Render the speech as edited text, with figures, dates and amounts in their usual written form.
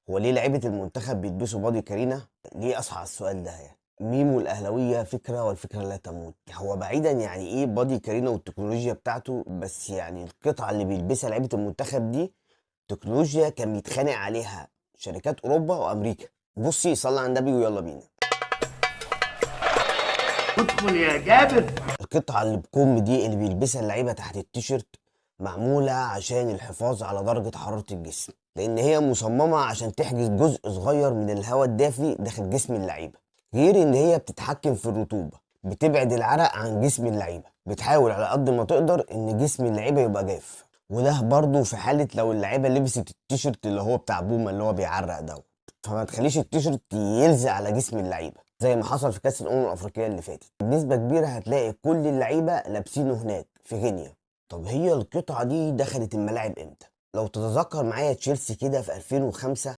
هو ليه لعيبة المنتخب بيلبسوا بادي كارينا؟ ليه أصحى على السؤال ده يعني؟ ميمو الأهلاوية فكرة والفكرة لا تموت. هو بعيدا يعني إيه بادي كارينا والتكنولوجيا بتاعته، بس يعني القطعة اللي بيلبسها لعيبة المنتخب دي تكنولوجيا كان بيتخانق عليها شركات أوروبا وأمريكا. بصي صلى على النبي ويلا بينا. ادخل يا جابر. القطعة اللي بكم دي اللي بيلبسها اللعيبة تحت التيشيرت معمولة عشان الحفاظ على درجة حرارة الجسم، لأن هي مصممة عشان تحجز جزء صغير من الهواء الدافي داخل جسم اللعيبة، غير إن هي بتتحكم في الرطوبة، بتبعد العرق عن جسم اللعيبة، بتحاول على قد ما تقدر إن جسم اللعيبة يبقى جاف. وده برضه في حالة لو اللعيبة لبست التيشيرت اللي هو بتاع بوما اللي هو بيعرق دوت، فما تخليش التيشيرت يلزق على جسم اللعيبة زي ما حصل في كأس الأمم الأفريقية اللي فاتت. بنسبة كبيرة هتلاقي كل اللعيبة لابسينه هناك في غينيا. طب هي القطعة دي دخلت الملاعب امتى؟ لو تتذكر معايا تشيلسي كده في 2005